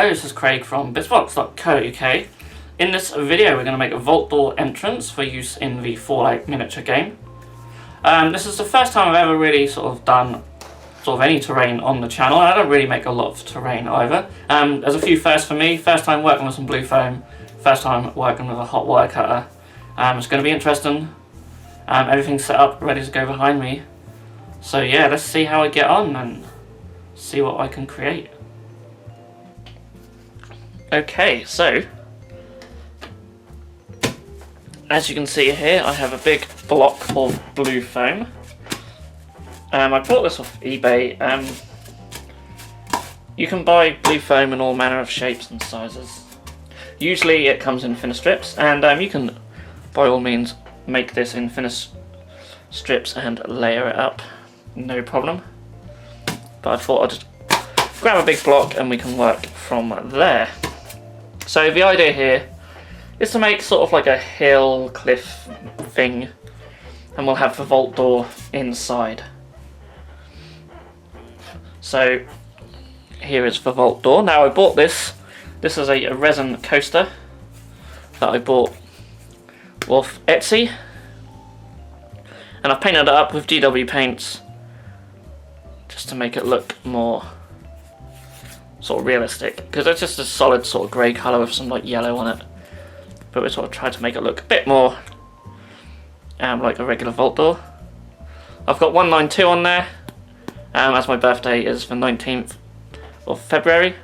Hello, this is Craig from bizbox.co.uk. In this video we're going to make a vault door entrance for use in the Fallout miniature game. This is the first time I've ever really done any terrain on the channel, and I don't really make a lot of terrain either. There's a few firsts for me. First time working with some blue foam, first time working with a hot wire cutter. It's going to be interesting. Everything's set up, ready to go behind me. So yeah, let's see how I get on and see what I can create. Okay, so as you can see here, I have a big block of blue foam. I bought this off eBay. You can buy blue foam in all manner of shapes and sizes. Usually it comes in thinner strips, and you can by all means make this in thinner strips and layer it up, no problem. But I thought I'd just grab a big block and we can work from there. So the idea here is to make sort of like a hill, cliff thing, and we'll have the vault door inside. So here is the vault door. Now I bought this. This is a resin coaster that I bought off Etsy, and I've painted it up with GW paints just to make it look more sort of realistic, because it's just a solid sort of grey colour with some like yellow on it, but we sort of tried to make it look a bit more like a regular vault door. I've got 192 on there, as my birthday is the 19th of February.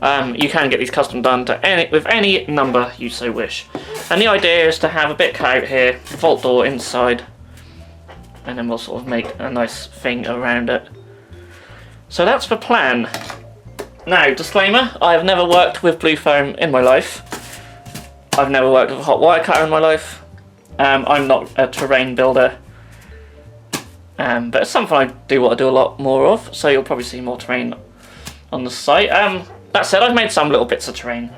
You can get these custom done to with any number you so wish, and the idea is to have a bit cut out here, vault door inside, and then we'll sort of make a nice thing around it. So that's the plan. Now, disclaimer, I have never worked with blue foam in my life. I've never worked with a hot wire cutter in my life. I'm not a terrain builder, but it's something I do want to do a lot more of, so you'll probably see more terrain on the site. That said, I've made some little bits of terrain,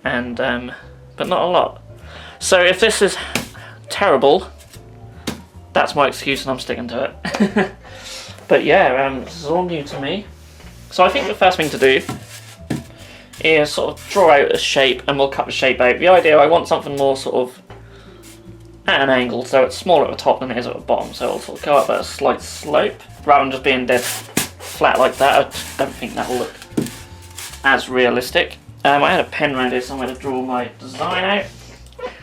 and but not a lot. So if this is terrible, that's my excuse and I'm sticking to it. But yeah, this is all new to me. So I think the first thing to do is sort of draw out a shape, and we'll cut the shape out. The idea, I want something more sort of at an angle, so it's smaller at the top than it is at the bottom, so it'll sort of go up at a slight slope, rather than just being dead flat like that. I don't think that will look as realistic. I had a pen around here somewhere to draw my design out.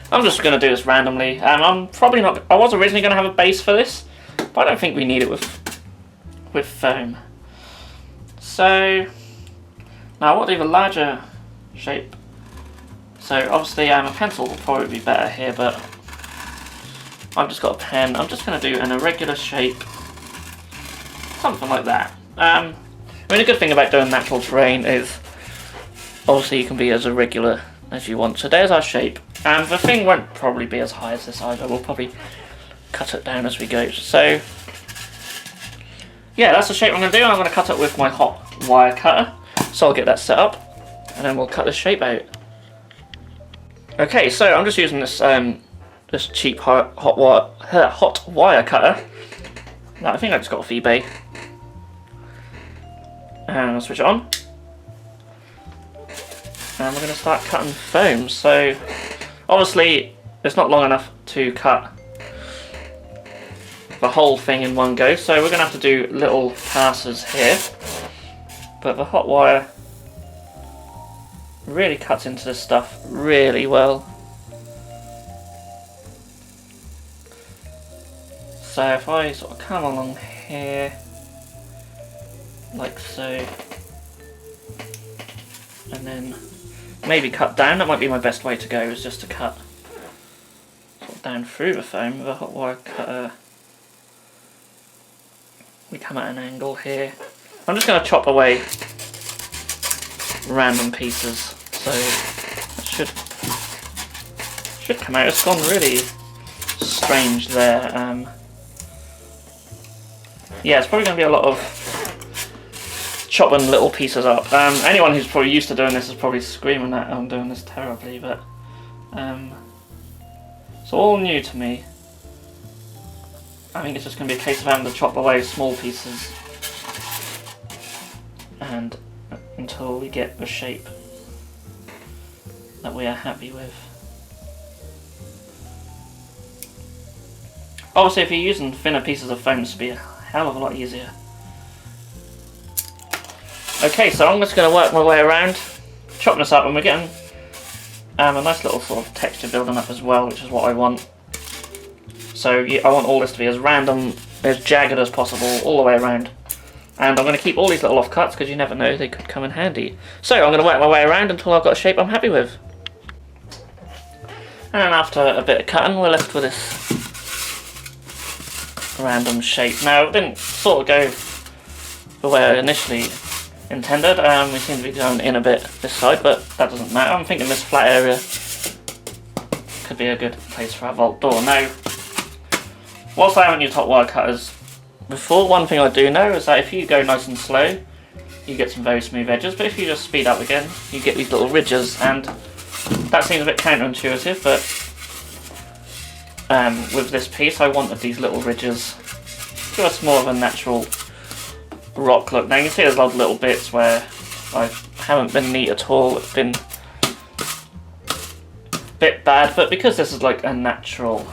I'm just going to do this randomly. I'm probably not. I was originally going to have a base for this, but I don't think we need it with foam. So now what do the larger shape? So obviously a pencil will probably be better here, but I've just got a pen. I'm just going to do an irregular shape, something like that. I mean, the good thing about doing natural terrain is obviously you can be as irregular as you want. So there's our shape, and the thing won't probably be as high as this either. We'll probably cut it down as we go. So yeah, that's the shape I'm going to do. I'm going to cut it with my hot wire cutter. So I'll get that set up, and then we'll cut the shape out. Okay, so I'm just using this this cheap hot wire cutter. I think I just got off eBay. And I'll switch it on. And we're going to start cutting foam. So obviously it's not long enough to cut the whole thing in one go, so we're going to have to do little passes here. But the hot wire really cuts into this stuff really well. So if I sort of come along here, like so, and then maybe cut down, that might be my best way to go, is just to cut sort of down through the foam with a hot wire cutter. We come at an angle here. I'm just going to chop away random pieces, so it should come out. It's gone really strange there. Yeah, it's probably going to be a lot of chopping little pieces up. Anyone who's probably used to doing this is probably screaming that I'm doing this terribly, but it's all new to me. I think it's just going to be a case of having to chop away small pieces and until we get the shape that we are happy with. Obviously if you're using thinner pieces of foam, this will be a hell of a lot easier. Okay, so I'm just going to work my way around, chopping this up, and we're getting a nice little sort of texture building up as well, which is what I want. So I want all this to be as random, as jagged as possible, all the way around. And I'm going to keep all these little offcuts because you never know, they could come in handy. So I'm going to work my way around until I've got a shape I'm happy with. And after a bit of cutting, we're left with this random shape. Now, it didn't sort of go the way I initially intended. We seem to be going in a bit this side, but that doesn't matter. I'm thinking this flat area could be a good place for our vault door. Now, whilst I haven't used hot wire cutters before, one thing I do know is that if you go nice and slow, you get some very smooth edges, but if you just speed up again, you get these little ridges, and that seems a bit counterintuitive, but with this piece I wanted these little ridges to give us more of a natural rock look. Now you can see there's a lot of little bits where I haven't been neat at all, it's been a bit bad, but because this is like a natural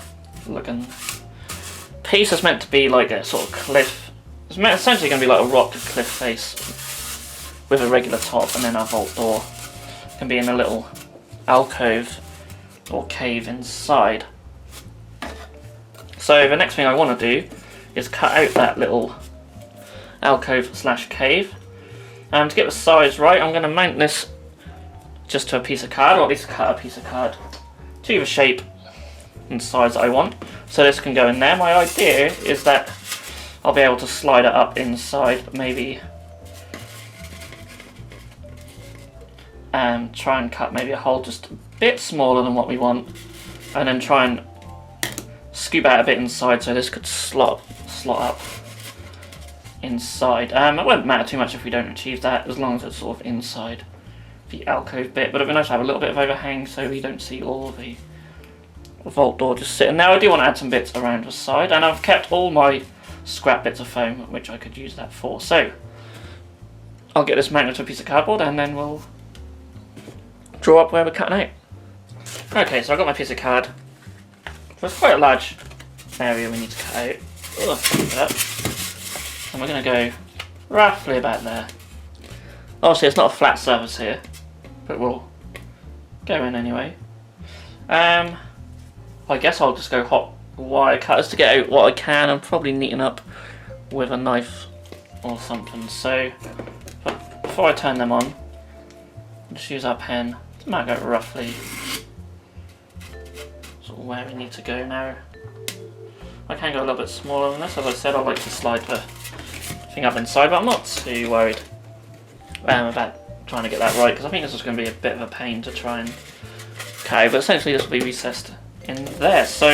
looking piece, it's meant to be like a sort of cliff. It's essentially going to be like a rock cliff face with a regular top, and then our vault door can be in a little alcove or cave inside. So the next thing I want to do is cut out that little alcove slash cave. To get the size right, I'm going to mount this just to a piece of card, or at least cut a piece of card to the shape and size that I want. So this can go in there. My idea is that I'll be able to slide it up inside, but maybe try and cut maybe a hole just a bit smaller than what we want, and then try and scoop out a bit inside so this could slot up inside. It won't matter too much if we don't achieve that, as long as it's sort of inside the alcove bit, but it'd be nice to have a little bit of overhang so we don't see all of the vault door just sitting. Now I do want to add some bits around the side, and I've kept all my scrap bits of foam which I could use that for. So I'll get this mounted to a piece of cardboard and then we'll draw up where we're cutting out. Okay, so I've got my piece of card. So it's quite a large area we need to cut out. And we're going to go roughly about there. Obviously it's not a flat surface here, but we'll go in anyway. I guess I'll just go hot wire cutters to get out what I can and probably neaten up with a knife or something. So before I turn them on, just use our pen to mark out roughly sort of where we need to go now. I can go a little bit smaller than this. As I said, I like to slide the thing up inside, but I'm not too worried about trying to get that right, because I think this is going to be a bit of a pain to try and cut out, but essentially this will be recessed in there. So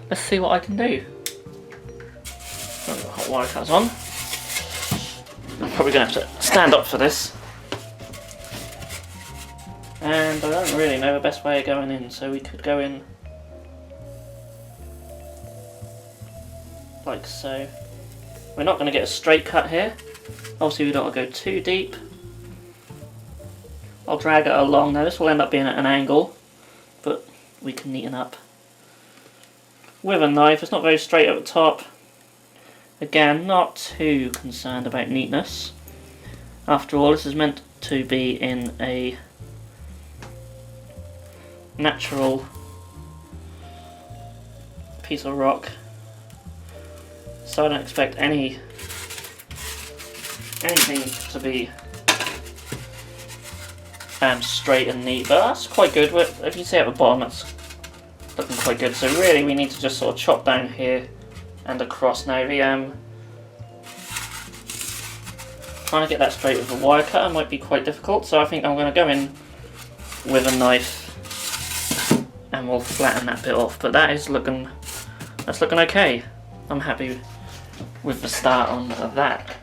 let's see what I can do. I've got hot wire cutters on. I'm probably going to have to stand up for this, and I don't really know the best way of going in, so we could go in like so. We're not going to get a straight cut here. Obviously we don't want to go too deep. I'll drag it along. Now this will end up being at an angle, but we can neaten up with a knife. It's not very straight at the top. Again, not too concerned about neatness. After all, this is meant to be in a natural piece of rock, so I don't expect anything to be straight and neat, but that's quite good. If you see at the bottom, it's looking quite good. So really we need to just sort of chop down here and across. Now the trying to get that straight with a wire cutter might be quite difficult, so I think I'm going to go in with a knife and we'll flatten that bit off. But that's looking okay. I'm happy with the start on that.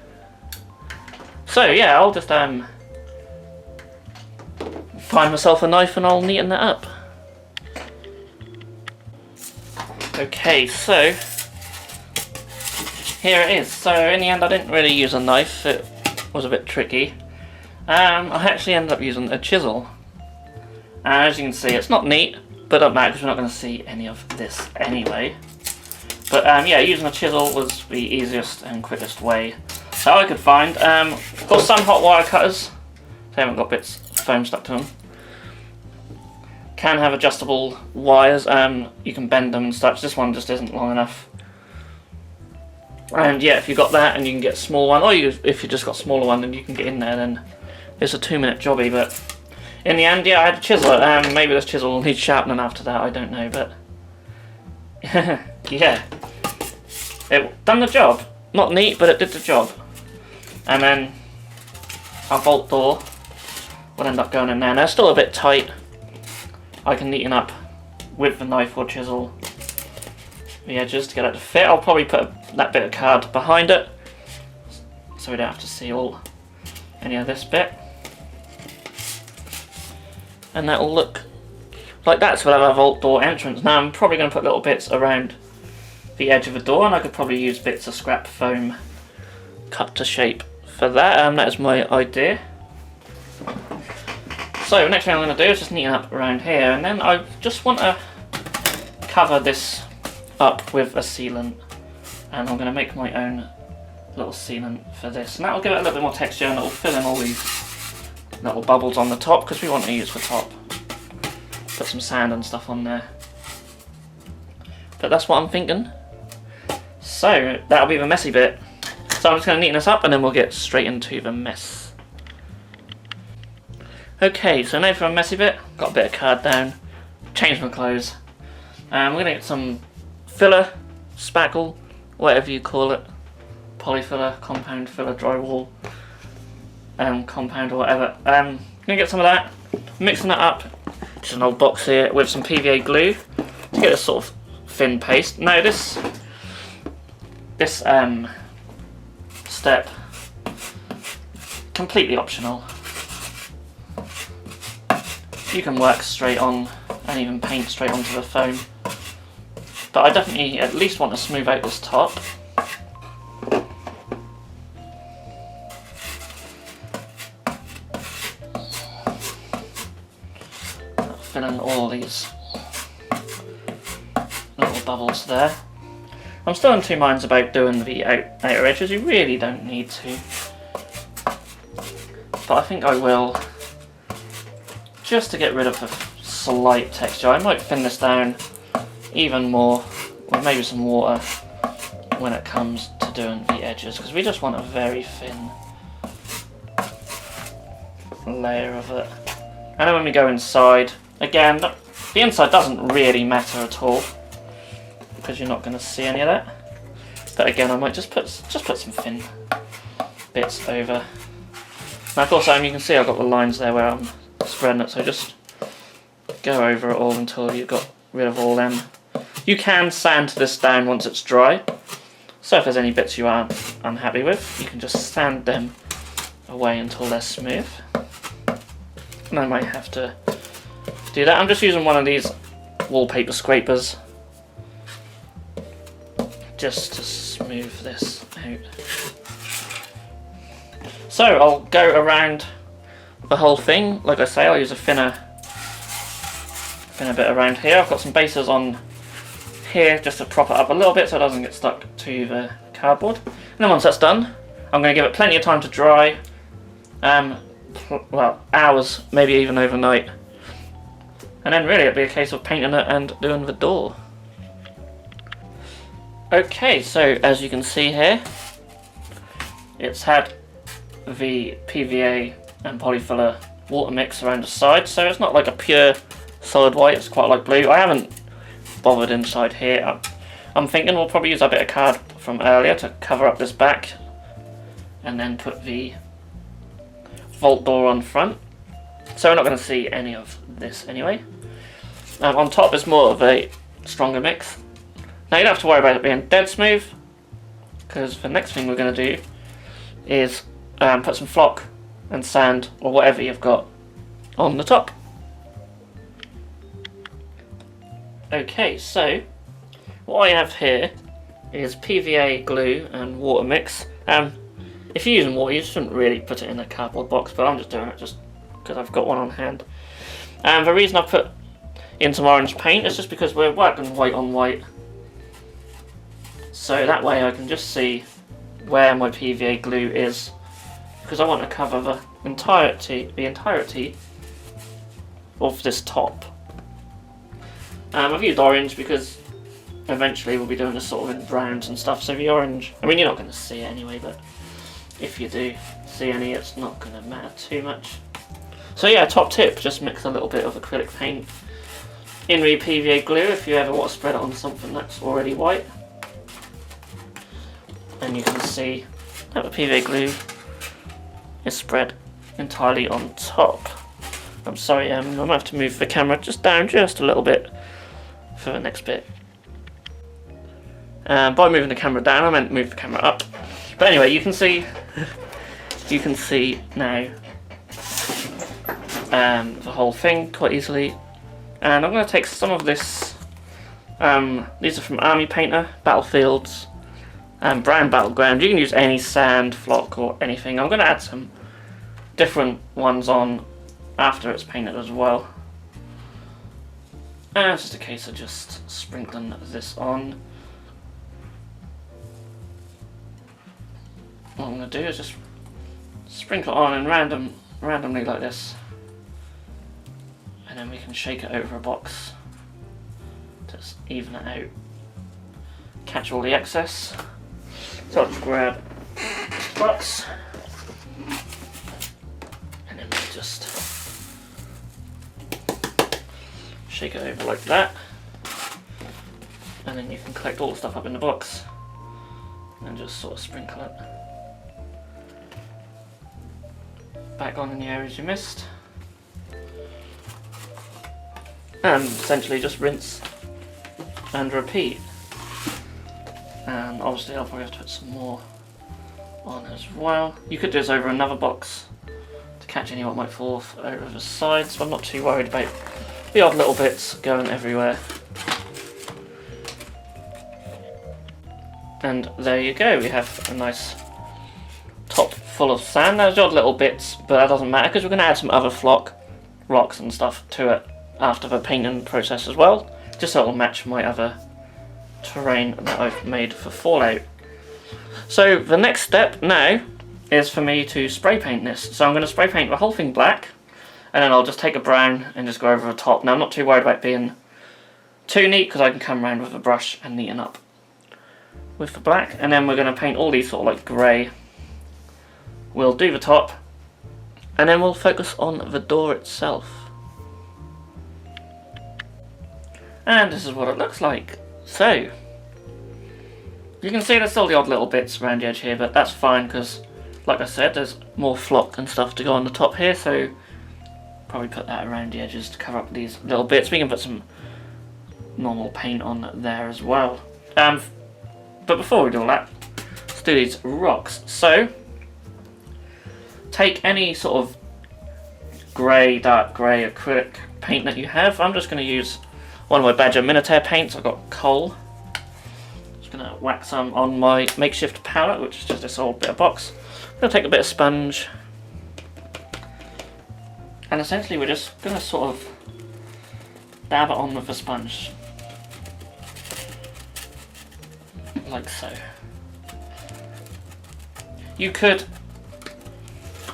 So yeah, I'll just find myself a knife and I'll neaten that up. Okay, so here it is. So in the end I didn't really use a knife, it was a bit tricky. I actually ended up using a chisel. And as you can see, it's not neat, but it doesn't matter because we're not going to see any of this anyway. But yeah, using a chisel was the easiest and quickest way that I could find. Of course, some hot wire cutters, they haven't got bits of foam stuck to them, can have adjustable wires. You can bend them and such. This one just isn't long enough. And yeah, if you've got that and you can get a small one, or if you just got a smaller one and you can get in there, then it's a 2-minute jobby. But in the end, yeah, I had a chisel. Maybe this chisel will need sharpening after that, I don't know, but yeah, it done the job. Not neat, but it did the job. And then our vault door will end up going in there. Now it's still a bit tight. I can neaten up with the knife or chisel the edges to get it to fit. I'll probably put that bit of card behind it so we don't have to see any of this bit. And that will look like that. So we'll have our vault door entrance. Now I'm probably going to put little bits around the edge of the door, and I could probably use bits of scrap foam cut to shape for that. That is my idea. So next thing I'm going to do is just neaten up around here, and then I just want to cover this up with a sealant, and I'm going to make my own little sealant for this, and that will give it a little bit more texture, and it will fill in all these little bubbles on the top because we want to use the top. Put some sand and stuff on there. But that's what I'm thinking. So that'll be the messy bit. So I'm just going to neaten this up and then we'll get straight into the mess. Okay, so now for a messy bit, got a bit of card down, changed my clothes. We're going to get some filler, spackle, whatever you call it, polyfiller, compound filler, drywall, compound or whatever. I'm going to get some of that, mixing that up, just an old box here with some PVA glue to get a sort of thin paste. Now this step, completely optional. You can work straight on and even paint straight onto the foam. But I definitely at least want to smooth out this top. Fill in all these little bubbles there. I'm still in two minds about doing the outer edges. You really don't need to, but I think I will, just to get rid of the slight texture. I might thin this down even more with maybe some water when it comes to doing the edges, because we just want a very thin layer of it. And then when we go inside, again, the inside doesn't really matter at all because you're not going to see any of that. But again, I might just put some thin bits over. Now, of course, you can see I've got the lines there where I'm spreading it, so just go over it all until you've got rid of all them. You can sand this down once it's dry, so if there's any bits you aren't unhappy with, you can just sand them away until they're smooth. And I might have to do that. I'm just using one of these wallpaper scrapers just to smooth this out. So I'll go around the whole thing. Like I say, I'll use a thinner bit around here. I've got some bases on here just to prop it up a little bit so it doesn't get stuck to the cardboard. And then once that's done, I'm going to give it plenty of time to dry. Well, hours, maybe even overnight. And then really it'll be a case of painting it and doing the door. Okay, so as you can see here, it's had the PVA and polyfiller water mix around the side, so it's not like a pure solid white, it's quite like blue. I haven't bothered inside here. I'm thinking we'll probably use a bit of card from earlier to cover up this back and then put the vault door on front, so we're not going to see any of this anyway. On top is more of a stronger mix. Now you don't have to worry about it being dead smooth, because the next thing we're going to do is put some flock and sand or whatever you've got on the top. Okay, so what I have here is PVA glue and water mix. If you're using water, you shouldn't really put it in a cardboard box, but I'm just doing it just because I've got one on hand. And the reason I put in some orange paint is just because we're working white on white. So that way I can just see where my PVA glue is, because I want to cover the entirety of this top. I've used orange because eventually we'll be doing this sort of in browns and stuff, so the orange, I mean you're not going to see it anyway, but if you do see any, it's not going to matter too much. So yeah, top tip, just mix a little bit of acrylic paint in the PVA glue if you ever want to spread it on something that's already white. And you can see that the PVA glue is spread entirely on top. I'm sorry, I might have to move the camera just down just a little bit for the next bit. By moving the camera down, I meant move the camera up. But anyway, you can see now the whole thing quite easily. And I'm going to take some of this. These are from Army Painter, Battlefields, Brown Battleground. You can use any sand, flock, or anything. I'm going to add some different ones on after it's painted as well. And it's just a case of just sprinkling this on. What I'm going to do is just sprinkle it on in randomly like this. And then we can shake it over a box to just even it out. Catch all the excess. So I'll just grab the box. And then we'll just shake it over like that. And then you can collect all the stuff up in the box and just sort of sprinkle it back on in the areas you missed. And essentially just rinse and repeat. And obviously I'll probably have to put some more on as well. You could do this over another box to catch any what might fall off over the sides, but I'm not too worried about the odd little bits going everywhere. And there you go, we have a nice top full of sand. There's odd little bits, but that doesn't matter because we're going to add some other flock, rocks and stuff to it after the painting process as well, just so it'll match my other terrain that I've made for Fallout. So the next step now is for me to spray paint this. So I'm going to spray paint the whole thing black, and then I'll just take a brown and just go over the top. Now I'm not too worried about being too neat because I can come around with a brush and neaten up with the black. And then we're going to paint all these sort of like grey. We'll do the top, and then we'll focus on the door itself. And this is what it looks like. So, you can see there's still the odd little bits around the edge here, but that's fine because, like I said, there's more flock and stuff to go on the top here, so probably put that around the edges to cover up these little bits. We can put some normal paint on there as well. But before we do all that, let's do these rocks. So, take any sort of grey, dark grey acrylic paint that you have. I'm just going to use one of my Badger Minotaur paints. I've got coal. Just going to whack some on my makeshift palette, which is just this old bit of box. I'm going to take a bit of sponge. And essentially we're just going to sort of dab it on with the sponge. Like so. You could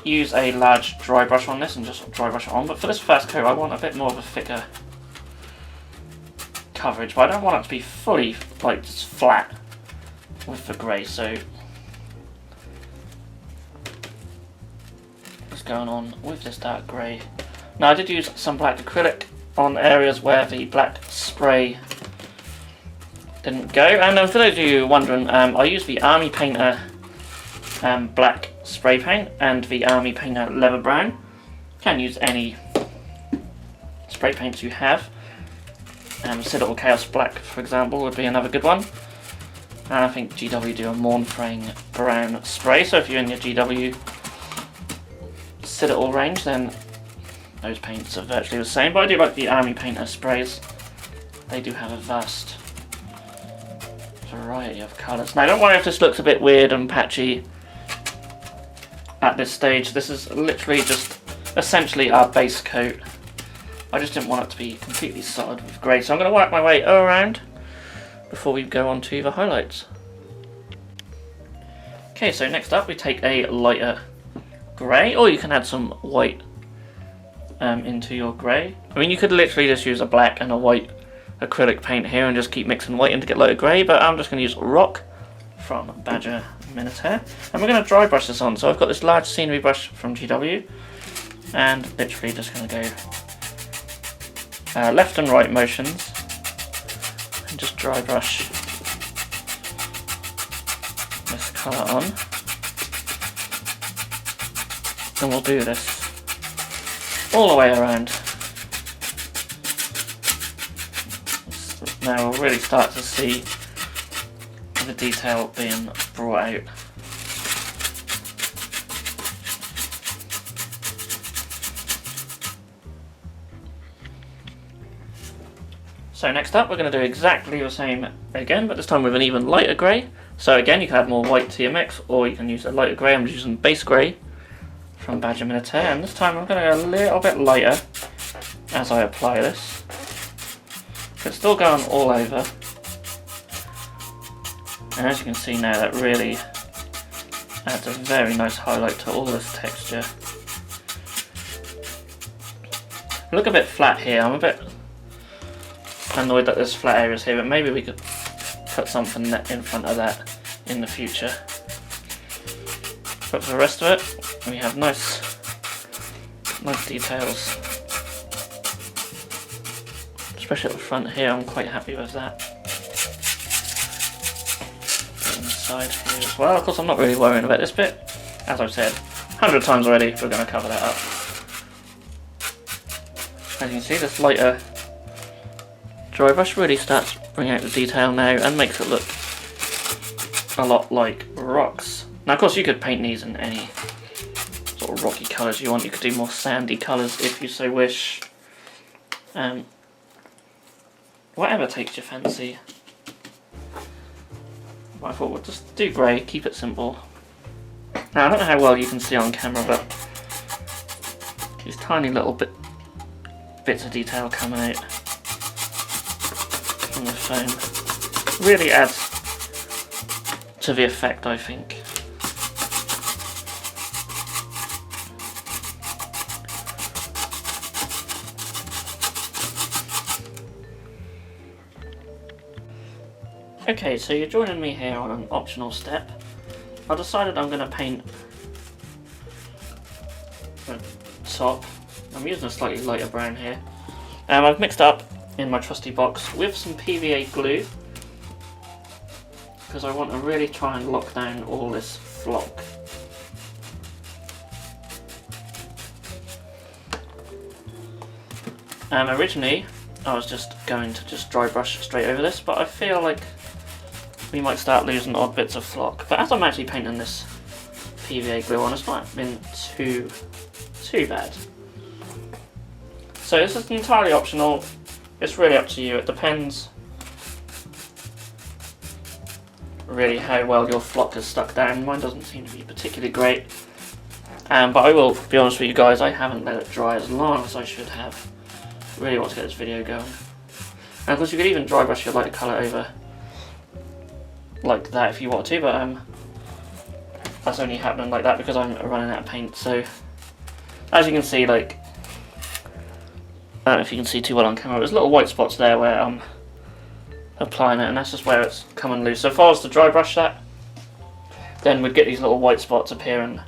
use a large dry brush on this and just dry brush it on, but for this first coat I want a bit more of a thicker coverage, but I don't want it to be fully like just flat with the grey, so what's going on with this dark grey. Now I did use some black acrylic on areas where the black spray didn't go, and for those of you wondering, I used the Army Painter black spray paint and the Army Painter leather brown. You can use any spray paints you have. Citadel Chaos Black, for example, would be another good one. And I think GW do a Mornframe brown spray, so if you're in your GW Citadel range, then those paints are virtually the same. But I do like the Army Painter sprays. They do have a vast variety of colours. Now don't worry if this looks a bit weird and patchy. at this stage. This is literally just essentially our base coat. I just didn't want it to be completely solid with grey, so I'm going to work my way around before we go on to the highlights. Okay, so next up we take a lighter grey, or you can add some white into your grey. I mean, you could literally just use a black and a white acrylic paint here and just keep mixing white in to get lighter grey, but I'm just going to use Rock from Badger Minotaur, and we're going to dry brush this on. So I've got this large scenery brush from GW, and literally just going to go left and right motions and just dry brush this colour on, and we'll do this all the way around. Now we'll really start to see the detail being brought out. So next up we're going to do exactly the same again, but this time with an even lighter grey. So again, you can add more white to your mix, or you can use a lighter grey. I'm just using base grey from Badger Minotaur, and this time I'm going to go a little bit lighter as I apply this. It's still going all over, and as you can see now, that really adds a very nice highlight to all this texture. I look a bit flat here. I'm a bit annoyed that there's flat areas here, but maybe we could put something in front of that in the future. But for the rest of it, we have nice details. Especially at the front here, I'm quite happy with that. On the side here as well. Of course, I'm not really worrying about this bit. As I've said 100 times already, we're going to cover that up. As you can see, this lighter dry brush really starts bringing out the detail now and makes it look a lot like rocks. Now, of course, you could paint these in any sort of rocky colours you want. You could do more sandy colours if you so wish. Whatever takes your fancy. But I thought we'll just do grey, keep it simple. Now, I don't know how well you can see on camera, but these tiny little bits of detail coming out from the foam really adds to the effect, I think. Okay, so you're joining me here on an optional step. I decided I'm going to paint the top. I'm using a slightly lighter brown here. I've mixed up in my trusty box with some PVA glue, because I want to really try and lock down all this flock. Originally I was just going to dry brush straight over this, but I feel like we might start losing odd bits of flock. But as I'm actually painting this PVA glue on, it's not been too bad. So this is entirely optional. It's really up to you. It depends really how well your flock is stuck down. Mine doesn't seem to be particularly great. But I will be honest with you guys, I haven't let it dry as long as I should have. Really want to get this video going. And of course you could even dry brush your lighter colour over like that if you want to, but that's only happening like that because I'm running out of paint. So as you can see, like, I don't know if you can see too well on camera, there's little white spots there where I'm applying it, and that's just where it's coming loose. So if I was to dry brush that, then we'd get these little white spots appearing.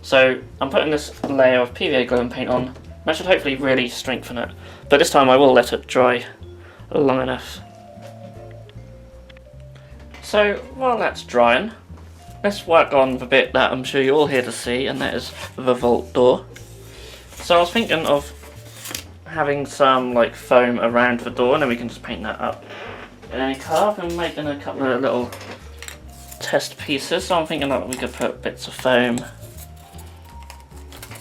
So I'm putting this layer of PVA glue and paint on, and that should hopefully really strengthen it. But this time I will let it dry long enough. So while that's drying, let's work on the bit that I'm sure you're all here to see, and that is the vault door. So I was thinking of having some like foam around the door, and then we can just paint that up in any colour. I'm making a couple of little test pieces, so I'm thinking that we could put bits of foam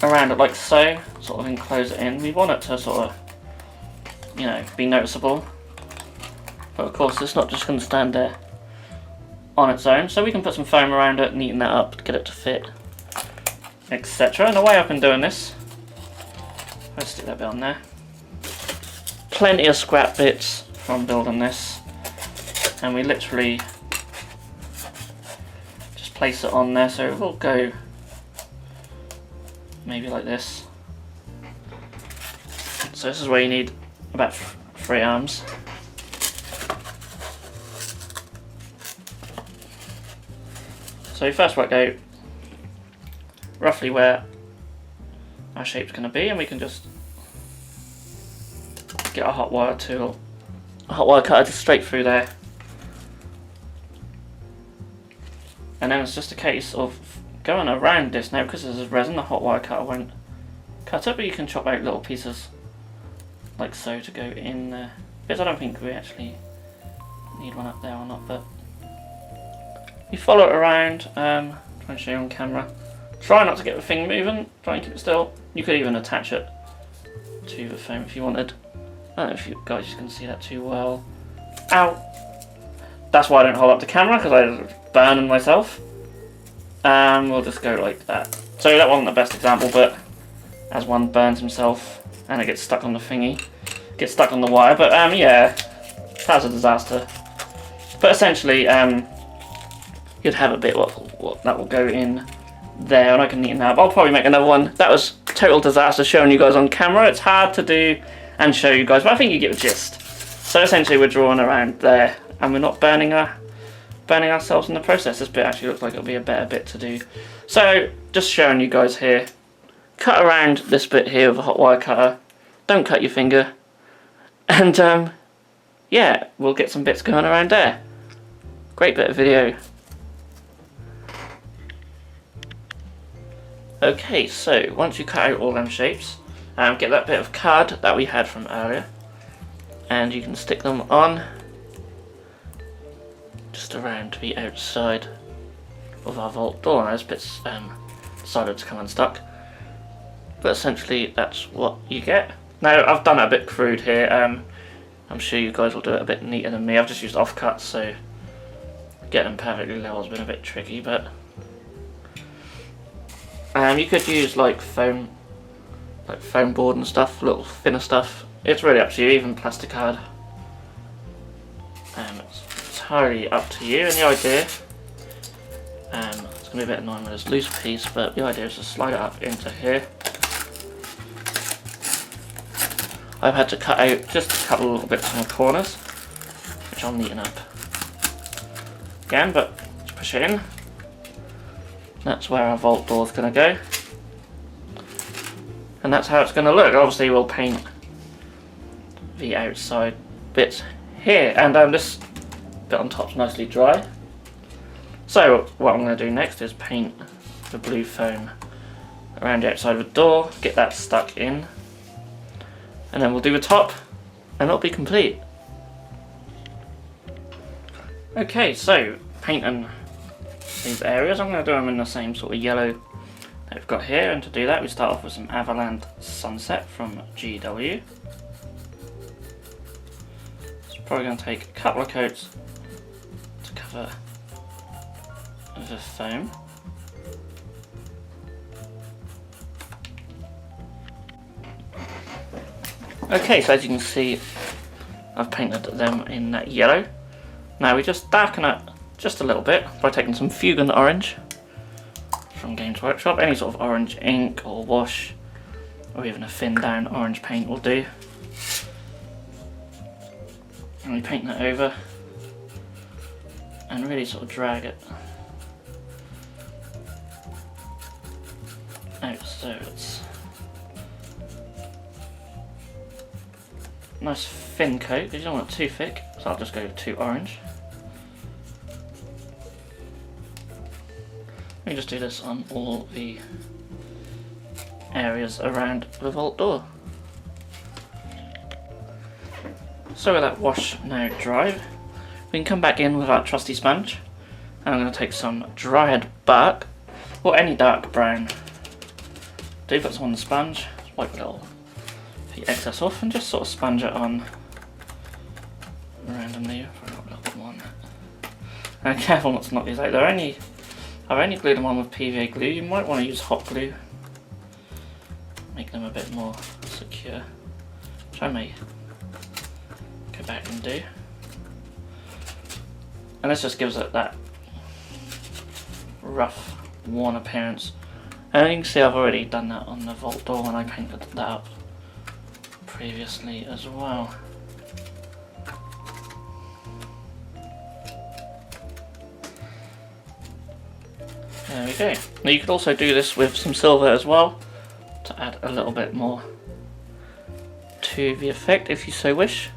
around it like so, sort of enclose it in. We want it to sort of, you know, be noticeable, but of course it's not just going to stand there on its own, so we can put some foam around it, neaten that up, get it to fit etc. And the way I've been doing this, let's stick that bit on there. Plenty of scrap bits from building this, and we literally just place it on there, so it will go maybe like this. So this is where you need about 3 arms. So you first work out roughly where our shape's going to be, and we can just get a hot wire tool, a hot wire cutter just straight through there. And then it's just a case of going around this. Now because this is resin, the hot wire cutter won't cut it, but you can chop out little pieces like so to go in there. Because I don't think we actually need one up there or not, but you follow it around. Try and show you on camera. Try not to get the thing moving, try and keep it still. You could even attach it to the foam if you wanted. I don't know if you guys can see that too well. Ow! That's why I don't hold up the camera, because I'm burning myself. We'll just go like that. So that wasn't the best example, but as one burns himself and it gets stuck on the thingy, gets stuck on the wire, but yeah, that's a disaster. But essentially, you'd have a bit what that will go in there, and I can neaten that up. I'll probably make another one. That was total disaster showing you guys on camera. It's hard to do and show you guys, but I think you get the gist. So essentially we're drawing around there, and we're not burning ourselves in the process. This bit actually looks like it'll be a better bit to do. So just showing you guys here. Cut around this bit here with a hot wire cutter. Don't cut your finger. And yeah, we'll get some bits going around there. Great bit of video. Okay, so once you cut out all them shapes, get that bit of card that we had from earlier, and you can stick them on just around the outside of our vault door. Now this bit's decided to come unstuck, but essentially that's what you get. Now I've done it a bit crude here. I'm sure you guys will do it a bit neater than me. I've just used offcuts, so getting them perfectly level has been a bit tricky, but you could use like foam board and stuff, little thinner stuff. It's really up to you, even plastic card. It's entirely up to you, and the idea, it's going to be a bit annoying with this loose piece, but the idea is to slide it up into here. I've had to cut out just a couple of little bits from the corners, which I'll neaten up again, but just push it in. That's where our vault door is going to go, and that's how it's going to look. Obviously we'll paint the outside bits here, and this bit on top's nicely dry. So what I'm going to do next is paint the blue foam around the outside of the door, get that stuck in, and then we'll do the top and it'll be complete. Okay, so painting these areas, I'm going to do them in the same sort of yellow that we've got here, and to do that we start off with some Avalanche Sunset from GW. It's probably going to take a couple of coats to cover the foam. Okay, so as you can see, I've painted them in that yellow. Now we just darken it just a little bit by taking some Fugan orange from Games Workshop. Any sort of orange ink or wash, or even a thin down orange paint will do. And we paint that over and really sort of drag it out so it's nice thin coat, because you don't want it too thick, so I'll just go too orange. We just do this on all the areas around the vault door. So with that wash now dried, we can come back in with our trusty sponge, and I'm going to take some dried bark, or any dark brown. Do put some on the sponge, just wipe it all the excess off, and just sort of sponge it on randomly. Careful not to knock these out. They're only I've only glued them on with PVA glue. You might want to use hot glue, make them a bit more secure, which I may go back and do. And this just gives it that rough, worn appearance. And you can see I've already done that on the vault door when I painted that up previously as well. There we go. Now you could also do this with some silver as well to add a little bit more to the effect if you so wish.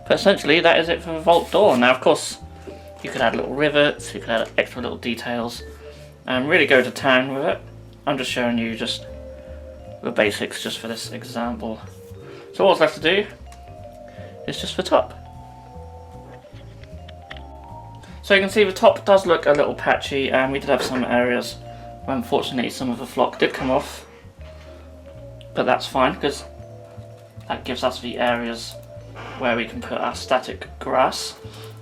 But essentially that is it for the vault door. Now of course you could add little rivets, you could add extra little details and really go to town with it. I'm just showing you just the basics just for this example. So what's left to do is just the top. So you can see the top does look a little patchy, and we did have some areas where unfortunately some of the flock did come off. But that's fine because that gives us the areas where we can put our static grass.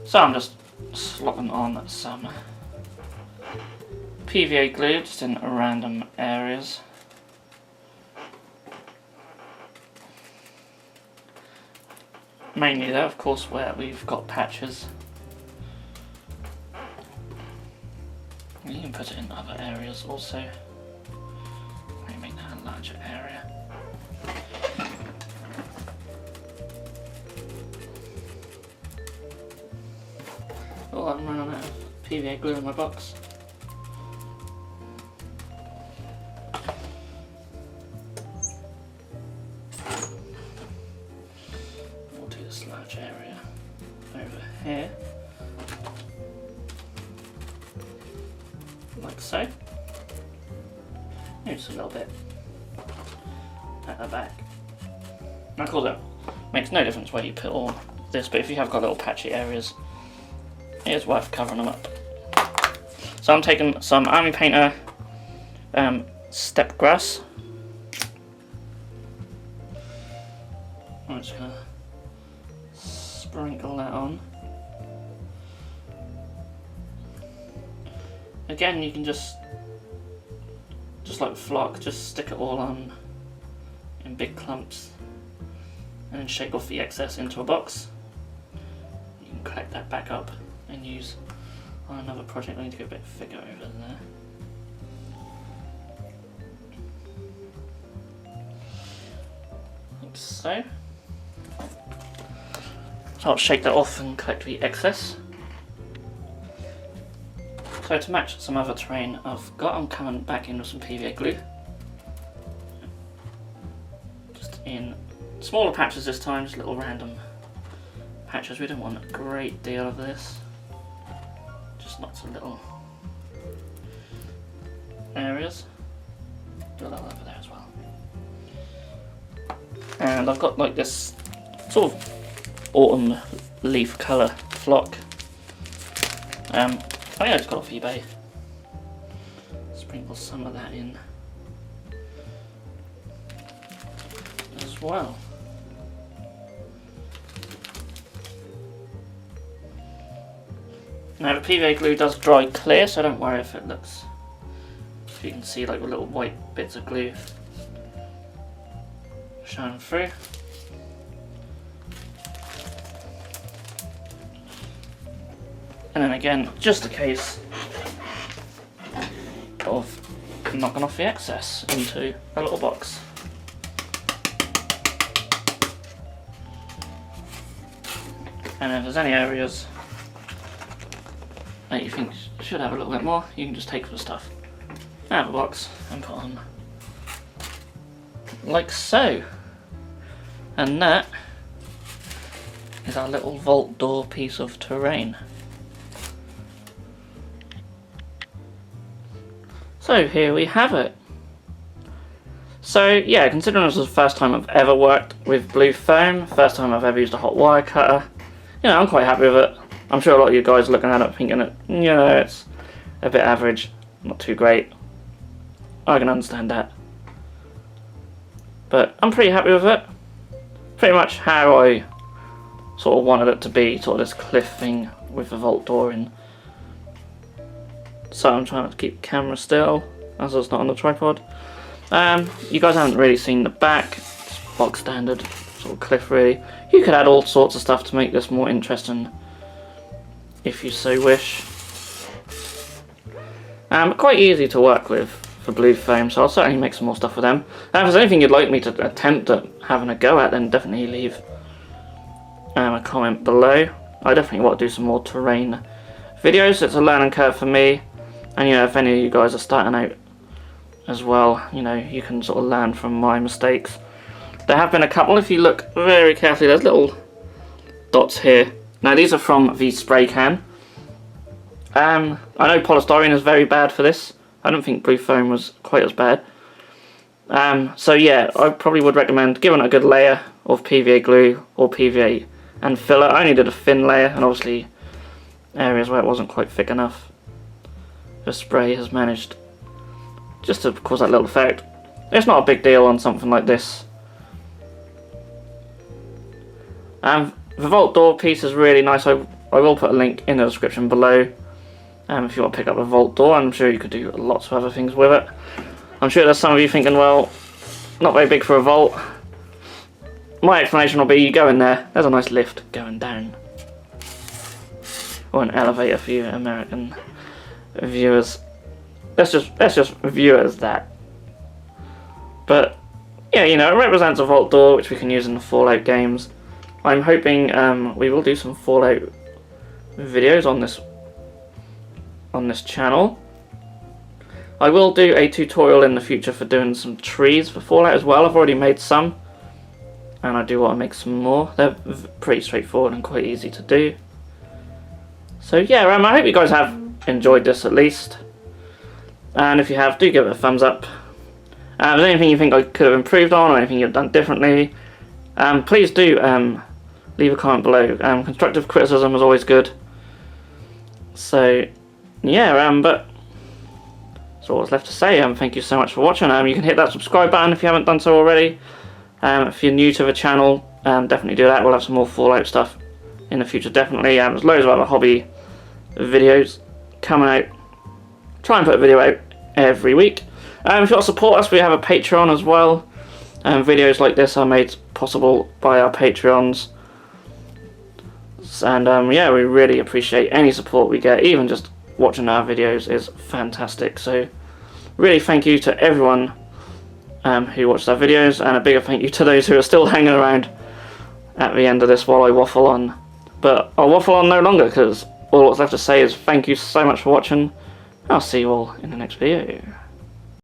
So I'm just slopping on some PVA glue just in random areas. Mainly there, of course, where we've got patches. You can put it in other areas also. Maybe make that a larger area. Oh, I'm running out of PVA glue in my box. We'll do this large area over here. Like so. Maybe just a little bit at the back. Now of course it makes no difference where you put all this, but if you have got little patchy areas, it is worth covering them up. So I'm taking some Army Painter steppe grass. I'm just going to sprinkle that on. Again, you can just like flock, just stick it all on in big clumps and then shake off the excess into a box. You can collect that back up and use on another project. I need to go a bit thicker over there. Like so. So I'll shake that off and collect the excess. So to match some other terrain I've got, I'm coming back in with some PVA glue. Just in smaller patches this time, just little random patches. We don't want a great deal of this. Just lots of little areas. Do a little over there as well. And I've got like this sort of autumn leaf colour flock. I just got off eBay. Sprinkle some of that in as well. Now the PVA glue does dry clear, so don't worry if it looks, if you can see like the little white bits of glue showing through. And then again, just a case of knocking off the excess into a little box. And if there's any areas that you think should have a little bit more, you can just take the stuff out of the box and put on like so. And that is our little vault door piece of terrain. So here we have it. So yeah, considering this was the first time I've ever worked with blue foam, first time I've ever used a hot wire cutter, you know, I'm quite happy with it. I'm sure a lot of you guys are looking at it thinking that, you know, it's a bit average, not too great. I can understand that. But I'm pretty happy with it. Pretty much how I sort of wanted it to be, sort of this cliff thing with the vault door in So I'm trying to keep the camera still, as it's not on the tripod. You guys haven't really seen the back. It's box standard sort of cliff really. You could add all sorts of stuff to make this more interesting if you so wish. Quite easy to work with for blue foam, so I'll certainly make some more stuff with them. If there's anything you'd like me to attempt at having a go at, then definitely leave a comment below. I definitely want to do some more terrain videos. It's a learning curve for me, and you know, if any of you guys are starting out as well, you know, you can sort of learn from my mistakes. There have been a couple, if you look very carefully, there's little dots here. Now these are from the spray can. I know polystyrene is very bad for this. I don't think blue foam was quite as bad. So yeah, I probably would recommend giving it a good layer of PVA glue or PVA and filler. I only did a thin layer, and obviously areas where it wasn't quite thick enough, the spray has managed just to cause that little effect. It's not a big deal on something like this. The vault door piece is really nice. I will put a link in the description below if you want to pick up a vault door. I'm sure you could do lots of other things with it. I'm sure there's some of you thinking, well, not very big for a vault. My explanation will be, you go in there, there's a nice lift going down. Or an elevator for you American viewers. Let's just view it as that. But yeah, you know, it represents a vault door which we can use in the Fallout games. I'm hoping we will do some Fallout videos on this channel. I will do a tutorial in the future for doing some trees for Fallout as well. I've already made some, and I do want to make some more. They're pretty straightforward and quite easy to do. So yeah, I hope you guys have enjoyed this at least. And if you have, do give it a thumbs up. If there's anything you think I could have improved on, or anything you've done differently, please do leave a comment below. Constructive criticism is always good. So yeah, but that's all that's left to say. Thank you so much for watching. You can hit that subscribe button if you haven't done so already. If you're new to the channel, definitely do that. We'll have some more Fallout stuff in the future, definitely. There's loads of other hobby videos coming out. Try and put a video out every week. If you want to support us, we have a Patreon as well. Videos like this are made possible by our Patreons. And yeah, we really appreciate any support we get. Even just watching our videos is fantastic. So really thank you to everyone who watched our videos, and a bigger thank you to those who are still hanging around at the end of this while I waffle on. But I'll waffle on no longer, because all that's left to say is thank you so much for watching. I'll see you all in the next video.